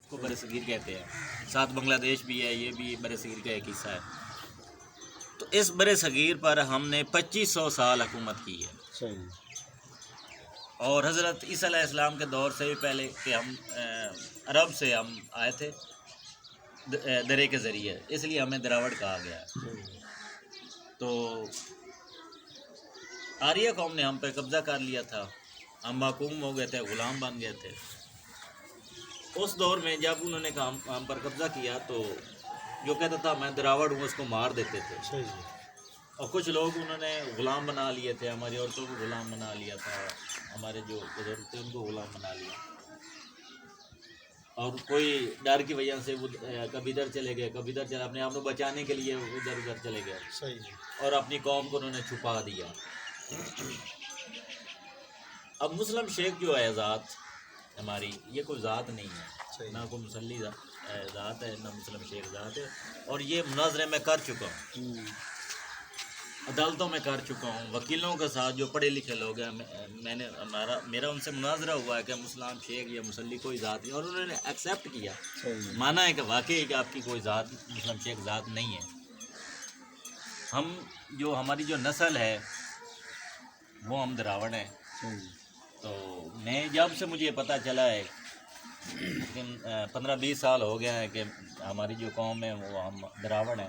کو بر صغیر کہتے ہیں، ساتھ بنگلہ دیش بھی ہے، یہ بھی بر صغیر کا ایک حصہ ہے۔ تو اس بر صغیر پر ہم نے 2500 سال حکومت کی ہے، صحیح، اور حضرت عیسیٰ علیہ السلام کے دور سے بھی پہلے کہ ہم عرب سے ہم آئے تھے درے کے ذریعے، اس لیے ہمیں دراوڑ کہا گیا ہے۔ صحیح، تو آریہ قوم نے ہم پہ قبضہ کر لیا تھا، ہم محکوم ہو گئے تھے، غلام بن گئے تھے۔ اس دور میں جب انہوں نے ہم پر قبضہ کیا تو جو کہتا تھا میں دراوڑ ہوں اس کو مار دیتے تھے، صحیح، اور کچھ لوگ انہوں نے غلام بنا لیے تھے، ہماری عورتوں کو غلام بنا لیا تھا، ہمارے جو بزرگ تھے ان کو غلام بنا لیا، اور کوئی ڈر کی وجہ سے وہ کبھی ادھر چلے گئے، کبھی ادھر چلے، اپنے آپ کو بچانے کے لیے ادھر ادھر چلے گئے، صحیح، اور اپنی قوم کو انہوں نے چھپا دیا۔ اب مسلم شیخ جو ہے ذات ہماری، یہ کوئی ذات نہیں ہے، صحیح، نہ کوئی مسلی ذات ہے، نہ مسلم شیخ ذات ہے، اور یہ مناظرے میں کر چکا ہوں، عدالتوں میں کر چکا ہوں، وکیلوں کے ساتھ جو پڑھے لکھے لوگ ہیں، میرا ان سے مناظرہ ہوا ہے کہ مسلم شیخ یا مسلی کوئی ذات نہیں، اور انہوں نے ایکسیپٹ کیا، صحیح، مانا ہے کہ واقعی کہ آپ کی کوئی ذات مسلم شیخ ذات نہیں ہے۔ ہم جو ہماری جو نسل ہے وہ ہم دراوڑ ہیں۔ صحیح، تو میں جب سے مجھے پتہ چلا ہے، لیکن 15-20 سال ہو گیا ہے کہ ہماری جو قوم ہے وہ ہم دراوڑ ہیں،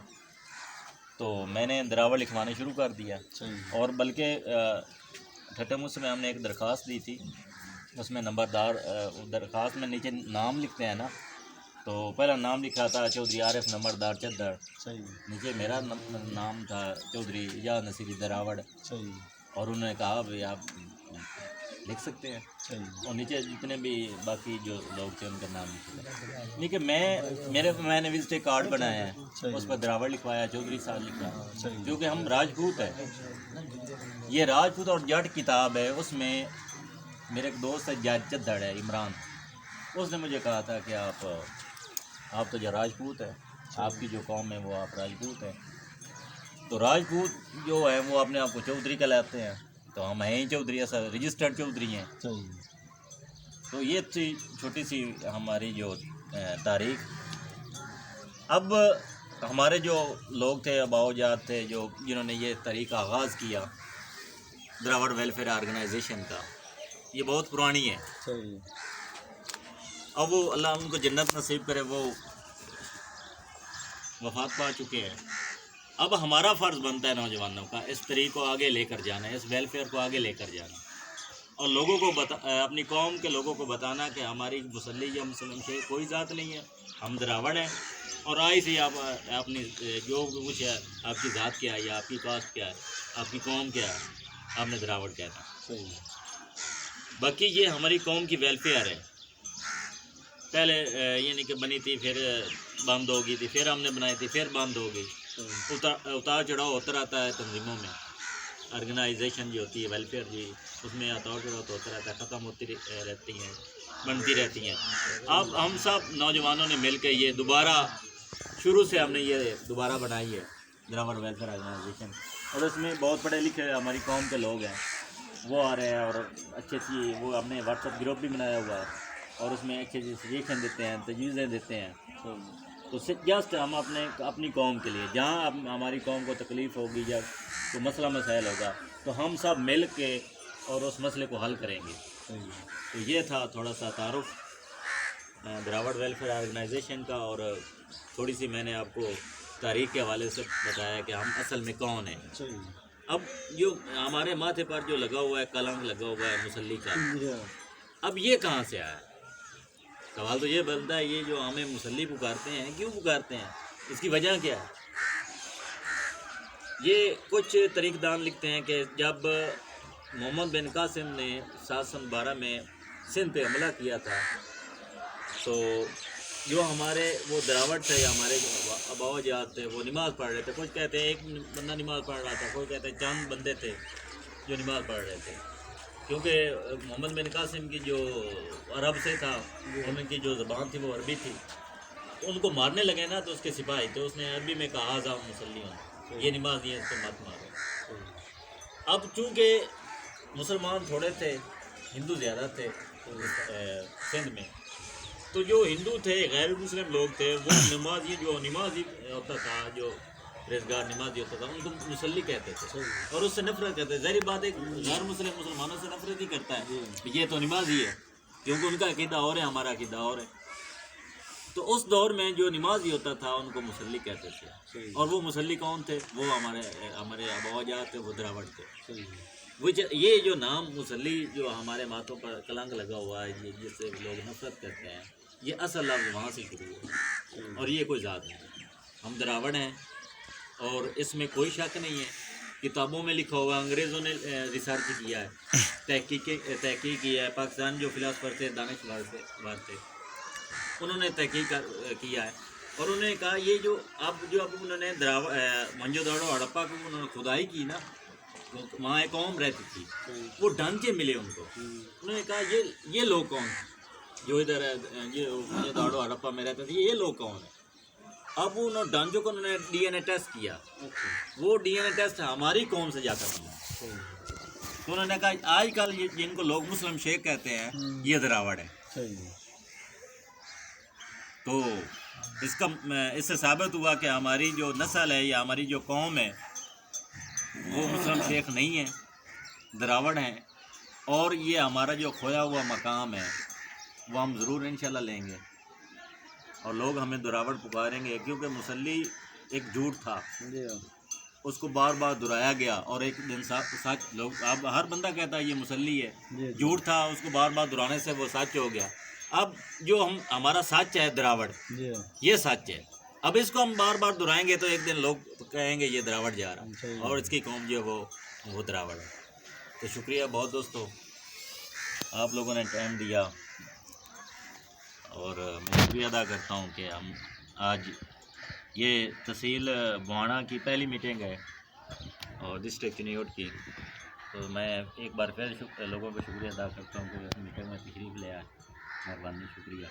تو میں نے دراوڑ لکھوانا شروع کر دیا، صحیح، اور بلکہ ٹھٹمس میں ہم نے ایک درخواست دی تھی، اس میں نمبردار درخواست میں نیچے نام لکھتے ہیں نا، تو پہلا نام لکھا تھا چودھری عارف نمبردار چدر، صحیح، نیچے میرا نام تھا چودھری اجاز نصیری دراوڑ، صحیح، اور انہوں نے کہا بھائی آپ لکھ سکتے ہیں، صحیح، اور نیچے جتنے بھی باقی جو لوگ تھے ان کا نام لکھا تھا، لیکن میں نے وزٹ کارڈ بنایا ہے، اس پر دراوڑ لکھوایا، چودھری صاحب لکھا، صحیح، کیونکہ ہم راجپوت ہیں۔ یہ راجپوت اور جٹ کتاب ہے، اس میں میرے ایک دوست ہے جج چدڑ ہے عمران، اس نے مجھے کہا تھا کہ آپ تو جو راجپوت ہیں، آپ کی جو قوم ہے وہ آپ راجپوت ہیں، تو راجپوت جو ہے وہ اپنے آپ کو چودھری کہلاتے ہیں، تو ہم ہیں ہی چودھری، ایسا رجسٹرڈ چودھری ہیں۔ صحیح، تو یہ تھی چھوٹی سی ہماری جو تاریخ۔ اب ہمارے جو لوگ تھے، آباؤ جات تھے، جنہوں نے یہ طریقہ آغاز کیا دراوڑ ویلفیئر آرگنائزیشن کا، یہ بہت پرانی ہے۔ صحیح، اب وہ اللہ ان کو جنت نصیب کرے، وہ وفات پا چکے ہیں۔ اب ہمارا فرض بنتا ہے نوجوانوں کا اس طریق کو آگے لے کر جانا ہے، اس ویلفیئر کو آگے لے کر جانا، اور لوگوں کو اپنی قوم کے لوگوں کو بتانا کہ ہماری مسلی یا مسلم شیخ کوئی ذات نہیں ہے، ہم دراوڑ ہیں، اور آئی سے آپ اپنی جو کچھ ہے، آپ کی ذات کیا ہے یا آپ کی کاسٹ کیا ہے، آپ کی قوم کیا ہے، آپ نے دراوڑ کہنا۔ صحیح، باقی یہ ہماری قوم کی ویلفیئر ہے، پہلے یعنی کہ بنی تھی، پھر بند ہو گئی تھی، پھر ہم نے بنائی تھی، پھر بند ہو گئی، اتار چڑھاؤ ہوتا رہتا ہے تنظیموں میں، آرگنائزیشن جو ہوتی ہے ویلفیئر جی، اس میں اتار چڑھاؤ تو ہوتا رہتا ہے، ختم ہوتی رہتی ہیں، بنتی رہتی ہیں۔ اب ہم سب نوجوانوں نے مل کے یہ دوبارہ شروع سے ہم نے یہ دوبارہ بنائی ہے دراوڑ ویلفیئر آرگنائزیشن، اور اس میں بہت پڑھے لکھے ہماری قوم کے لوگ ہیں، وہ آ رہے ہیں، اور اچھی اچھی وہ ہم نے واٹس ایپ گروپ بھی بنایا ہوا ہے، اور اس میں اچھی اچھی سجیشن دیتے ہیں، تجویزیں دیتے ہیں، تو جسٹ ہم اپنی قوم کے لیے جہاں ہماری قوم کو تکلیف ہوگی یا کوئی مسئلہ مسائل ہوگا تو ہم سب مل کے اور اس مسئلے کو حل کریں گے۔ تو یہ تھا تھوڑا سا تعارف دراوڑ ویلفیئر آرگنائزیشن کا، اور تھوڑی سی میں نے آپ کو تاریخ کے حوالے سے بتایا کہ ہم اصل میں کون ہیں۔ اب جو ہمارے ماتھے پر جو لگا ہوا ہے کلنگ لگا ہوا ہے مسلی کا، اب یہ کہاں سے آیا؟ سوال تو یہ بنتا ہے، یہ جو ہمیں مسلی پکارتے ہیں کیوں پکارتے ہیں، اس کی وجہ کیا ہے؟ یہ کچھ طریق دان لکھتے ہیں کہ جب محمد بن قاسم نے 712 میں سندھ پہ حملہ کیا تھا، تو جو ہمارے وہ دراوڑ تھے یا ہمارے جو آباؤ جات تھے وہ نماز پڑھ رہے تھے، کچھ کہتے ہیں ایک بندہ نماز پڑھ رہا تھا، کوئی کہتے ہیں چند بندے تھے جو نماز پڑھ رہے تھے، کیونکہ محمد بن قاسم کی جو عرب سے تھا، ان کی جو زبان تھی وہ عربی تھی، ان کو مارنے لگے نا تو اس کے سپاہی تھے، اس نے عربی میں کہا ذا مسلیون، یہ نماز نہیں ہے، اس کو مت مارو۔ اب چونکہ مسلمان تھوڑے تھے، ہندو زیادہ تھے سندھ میں، تو جو ہندو تھے غیر مسلم لوگ تھے وہ نمازی جو نمازی ہوتا تھا جو ریزگار نمازی ہوتا تھا ان کو مصلی کہتے تھے اور اس سے نفرت کرتے تھے. ظاہر بات ہے غیر مسلم مسلمانوں سے نفرت ہی کرتا ہے یہ تو نمازی ہے کیونکہ ان کا عقیدہ اور ہے ہمارا عقیدہ اور ہے. تو اس دور میں جو نمازی ہوتا تھا ان کو مصلی کہتے تھے اور وہ مصلی کون تھے وہ ہمارے آبا جات تھے وہ دراوڑ تھے. یہ جو نام مصلی جو ہمارے ماتھوں پر کلنک لگا ہوا ہے یہ جس سے لوگ نفرت کرتے ہیں یہ اصل لفظ وہاں سے شروع ہے اور یہ کوئی ذات نہیں. ہم دراوڑ ہیں اور اس میں کوئی شک نہیں ہے. کتابوں میں لکھا ہوا انگریزوں نے ریسرچ کیا ہے تحقیق کیا ہے. پاکستان جو فلاسفر تھے دانشور تھے انہوں نے تحقیق کیا ہے اور انہوں نے کہا یہ جو اب انہوں نے منجو داڑو ہڑپا کو انہوں نے کھدائی کی نا وہاں ایک قوم رہتی تھی وہ ڈھانچے ملے ان کو. انہوں نے کہا یہ لوگ کون ہیں جو ادھر یہ منجو داڑو ہڑپا میں رہتے تھے یہ لوگ کون ہیں. اب انہوں نے ڈانچوں کو انہوں نے ڈی این اے ٹیسٹ کیا وہ ڈی این اے ٹیسٹ ہماری قوم سے جا کر ملا. تو انہوں نے کہا آج کل جن کو لوگ مسلم شیخ کہتے ہیں یہ دراوڑ ہے. تو اس سے ثابت ہوا کہ ہماری جو نسل ہے یا ہماری جو قوم ہے وہ مسلم شیخ نہیں ہے دراوڑ ہیں اور یہ ہمارا جو کھویا ہوا مقام ہے وہ ہم ضرور انشاءاللہ لیں گے اور لوگ ہمیں دراوڑ پکاریں گے کیونکہ مصلی ایک جھوٹ تھا اس کو بار بار دہرایا گیا اور ایک دن سچ لوگ اب ہر بندہ کہتا ہے یہ مصلی ہے جھوٹ تھا اس کو بار بار دہرانے سے وہ سچ ہو گیا. اب جو ہمارا سچ ہے دراوڑ یہ سچ ہے اب اس کو ہم بار بار دہرائیں گے تو ایک دن لوگ کہیں گے یہ دراوڑ جا رہا اور اس کی قوم جو ہے وہ دراوڑ ہے. تو شکریہ بہت دوستو آپ لوگوں نے ٹائم دیا اور میں شکریہ ادا کرتا ہوں کہ ہم آج یہ تحصیل بوانا کی پہلی میٹنگ ہے اور ڈسٹرکٹ چنیوٹ کی. تو میں ایک بار پھر لوگوں کو شکریہ ادا کرتا ہوں کہ اس میٹنگ میں تشریف لے آئے. مہربانی شکریہ.